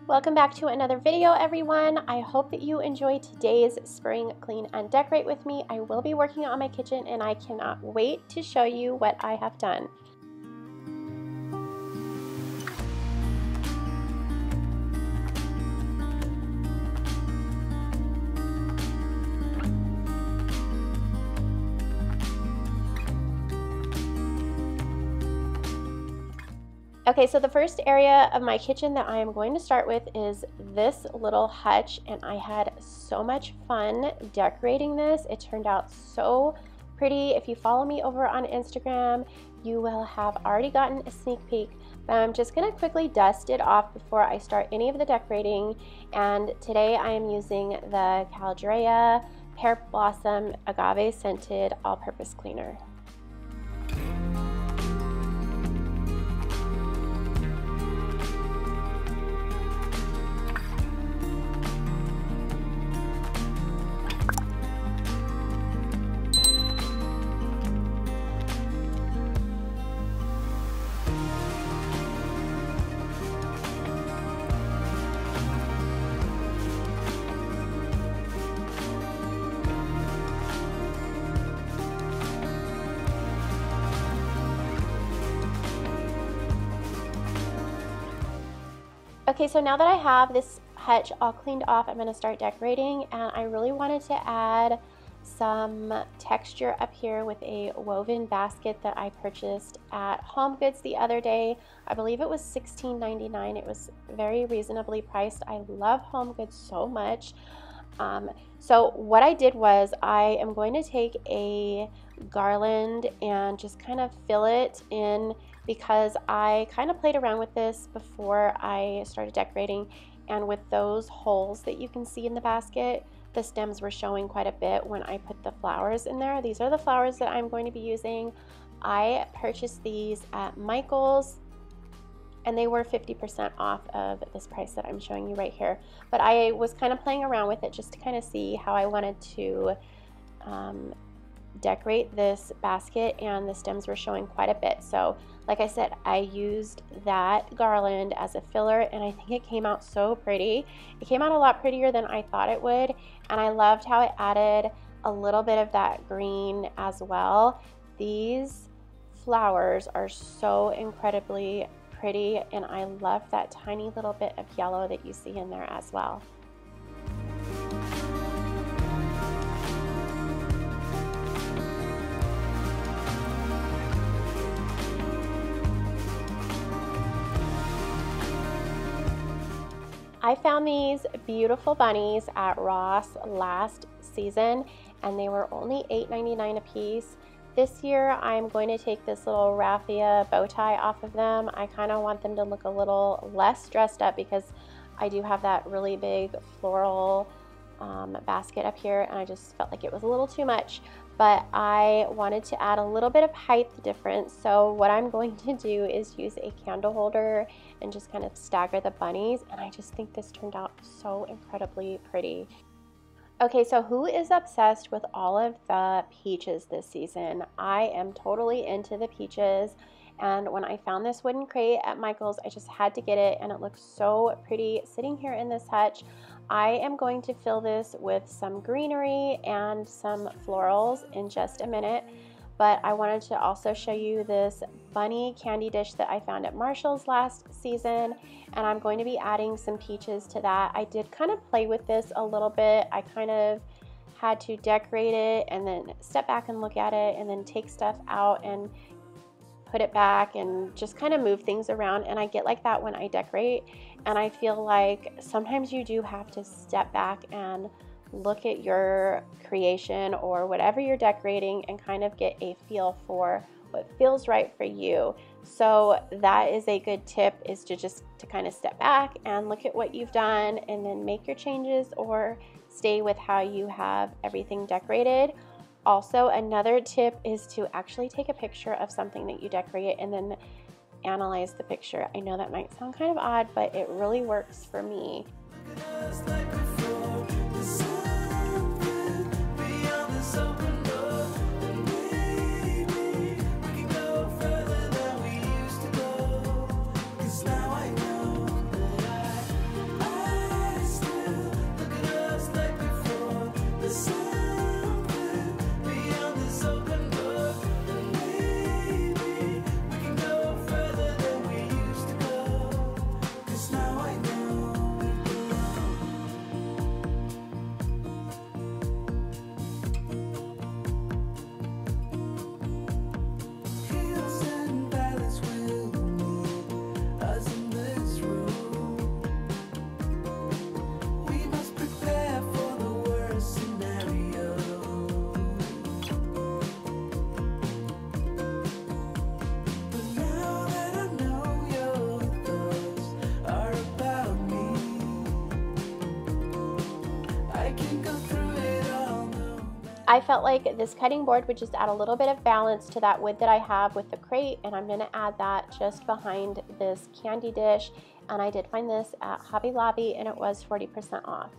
Welcome back to another video, everyone. I hope that you enjoyed today's spring clean and decorate with me. I will be working on my kitchen and I cannot wait to show you what I have done. Okay, so the first area of my kitchen that I am going to start with is this little hutch, and I had so much fun decorating this. It turned out so pretty. If you follow me over on Instagram, you will have already gotten a sneak peek, but I'm just going to quickly dust it off before I start any of the decorating. And today I am using the Caldrea Pear Blossom Agave Scented All-Purpose Cleaner. Okay, so now that I have this hutch all cleaned off, I'm going to start decorating, and I really wanted to add some texture up here with a woven basket that I purchased at HomeGoods the other day. I believe it was $16.99. It was very reasonably priced. I love HomeGoods so much. So what I did was I am going to take a garland and just kind of fill it in, because I kind of played around with this before I started decorating, and with those holes that you can see in the basket, the stems were showing quite a bit when I put the flowers in there. These are the flowers that I'm going to be using. I purchased these at Michael's, and they were 50% off of this price that I'm showing you right here. But I was kind of playing around with it just to kind of see how I wanted to decorate this basket, and the stems were showing quite a bit. So like I said, I used that garland as a filler, and I think it came out so pretty. It came out a lot prettier than I thought it would, and I loved how it added a little bit of that green as well. These flowers are so incredibly pretty, and I love that tiny little bit of yellow that you see in there as well. I found these beautiful bunnies at Ross last season, and they were only $8.99 a piece. This year I'm going to take this little raffia bow tie off of them. I kind of want them to look a little less dressed up, because I do have that really big floral basket up here, and I just felt like it was a little too much. But I wanted to add a little bit of height difference, so what I'm going to do is use a candle holder and just kind of stagger the bunnies, and I just think this turned out so incredibly pretty. Okay, so who is obsessed with all of the peaches this season? I am totally into the peaches, and when I found this wooden crate at Michael's, I just had to get it, and it looks so pretty sitting here in this hutch. I am going to fill this with some greenery and some florals in just a minute, but I wanted to also show you this bunny candy dish that I found at Marshall's last season, and I'm going to be adding some peaches to that. I did kind of play with this a little bit. I kind of had to decorate it and then step back and look at it and then take stuff out and put it back and just kind of move things around, and I get like that when I decorate, and I feel like sometimes you do have to step back and look at your creation or whatever you're decorating and kind of get a feel for what feels right for you. So that is a good tip, is to just to kind of step back and look at what you've done and then make your changes or stay with how you have everything decorated. Also, another tip is to actually take a picture of something that you decorate and then analyze the picture. I know that might sound kind of odd, but it really works for me. I felt like this cutting board would just add a little bit of balance to that wood that I have with the crate, and I'm going to add that just behind this candy dish. And I did find this at Hobby Lobby, and it was 40% off.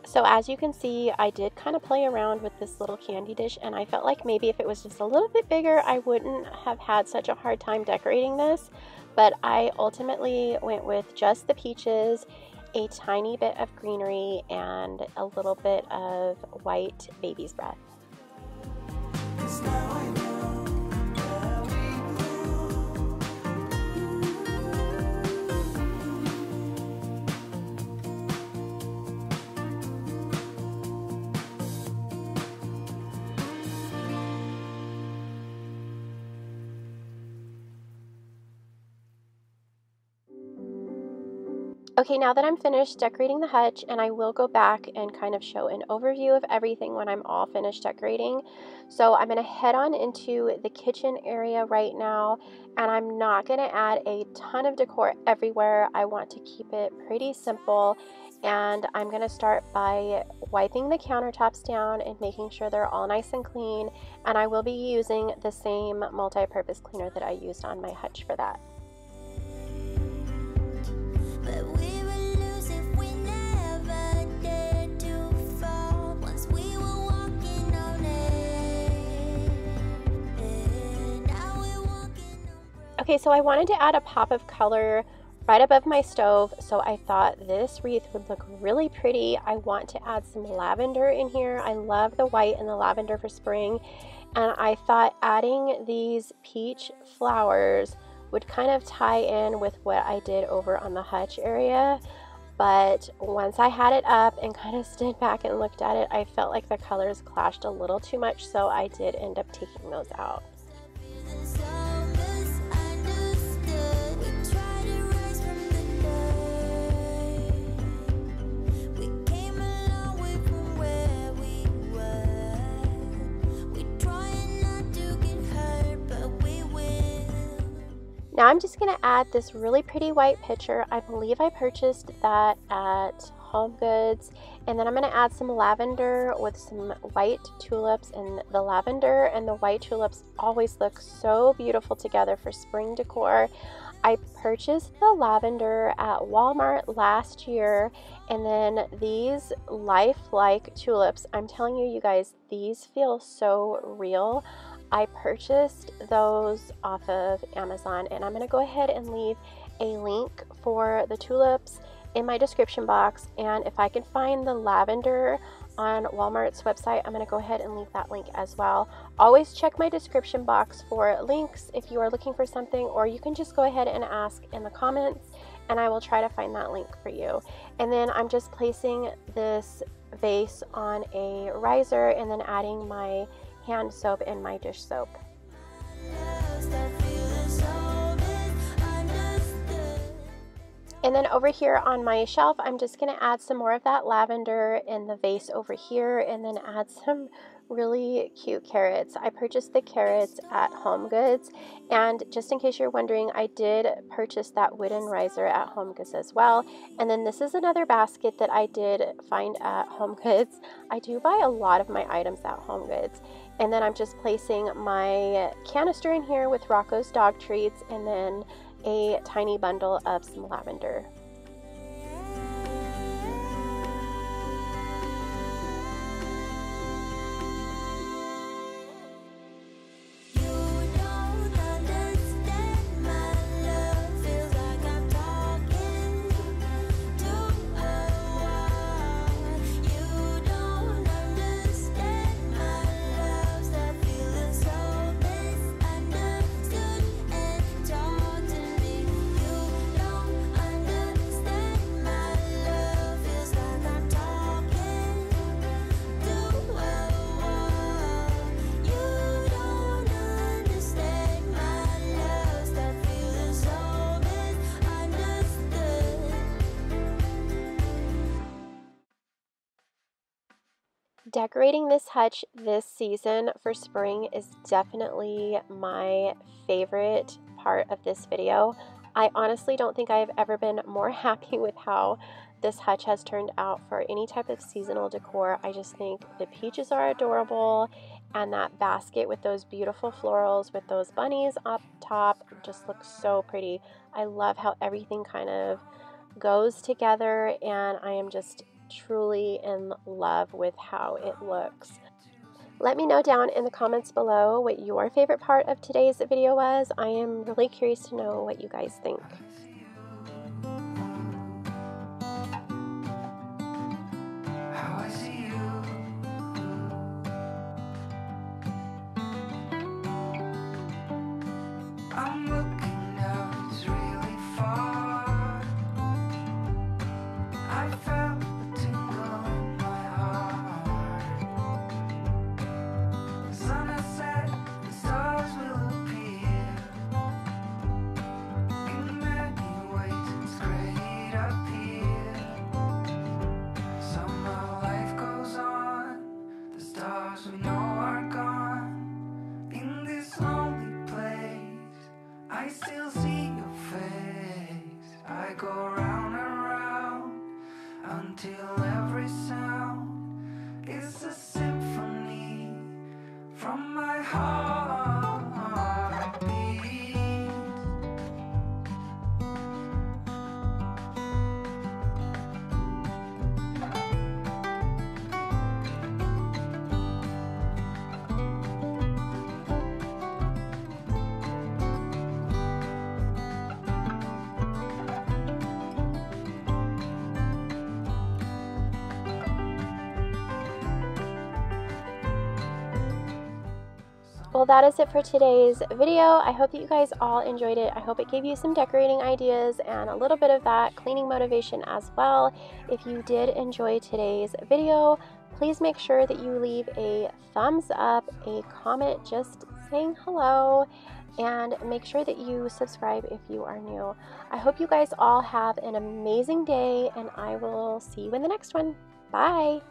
So as you can see, I did kind of play around with this little candy dish, and I felt like maybe if it was just a little bit bigger, I wouldn't have had such a hard time decorating this. But I ultimately went with just the peaches, a tiny bit of greenery, and a little bit of white baby's breath. Okay, now that I'm finished decorating the hutch, and I will go back and kind of show an overview of everything when I'm all finished decorating. So I'm going to head on into the kitchen area right now, and I'm not going to add a ton of decor everywhere. I want to keep it pretty simple, and I'm going to start by wiping the countertops down and making sure they're all nice and clean, and I will be using the same multi-purpose cleaner that I used on my hutch for that. But we will lose if we never dared to fall. Once we were walking on air, and now we're walking on. Okay, so I wanted to add a pop of color right above my stove, so I thought this wreath would look really pretty. I want to add some lavender in here. I love the white and the lavender for spring, and I thought adding these peach flowers would kind of tie in with what I did over on the hutch area. But once I had it up and kind of stood back and looked at it, I felt like the colors clashed a little too much, so I did end up taking those out. Now I'm just going to add this really pretty white pitcher. I believe I purchased that at Home Goods. And then I'm going to add some lavender with some white tulips, and the lavender and the white tulips always look so beautiful together for spring decor. I purchased the lavender at Walmart last year, and then these lifelike tulips, I'm telling you, you guys, these feel so real. I purchased those off of Amazon, and I'm going to go ahead and leave a link for the tulips in my description box, and if I can find the lavender on Walmart's website, I'm going to go ahead and leave that link as well. Always check my description box for links if you are looking for something, or you can just go ahead and ask in the comments, and I will try to find that link for you. And then I'm just placing this vase on a riser and then adding my hand soap and my dish soap. And then over here on my shelf, I'm just going to add some more of that lavender in the vase over here, and then add some really cute carrots. I purchased the carrots at Home Goods, and just in case you're wondering, I did purchase that wooden riser at Home Goods as well. And then this is another basket that I did find at Home Goods. I do buy a lot of my items at Home Goods. And then I'm just placing my canister in here with Rocco's dog treats, and then a tiny bundle of some lavender. Decorating this hutch this season for spring is definitely my favorite part of this video. I honestly don't think I've ever been more happy with how this hutch has turned out for any type of seasonal decor. I just think the peaches are adorable, and that basket with those beautiful florals with those bunnies up top just looks so pretty. I love how everything kind of goes together, and I am just truly in love with how it looks. Let me know down in the comments below what your favorite part of today's video was. I am really curious to know what you guys think. I still see your face. I go round and round until every sound is a symphony from my heartbeat. Well, that is it for today's video. I hope that you guys all enjoyed it. I hope it gave you some decorating ideas and a little bit of that cleaning motivation as well. If you did enjoy today's video, please make sure that you leave a thumbs up, a comment just saying hello, and make sure that you subscribe if you are new. I hope you guys all have an amazing day, and I will see you in the next one. Bye!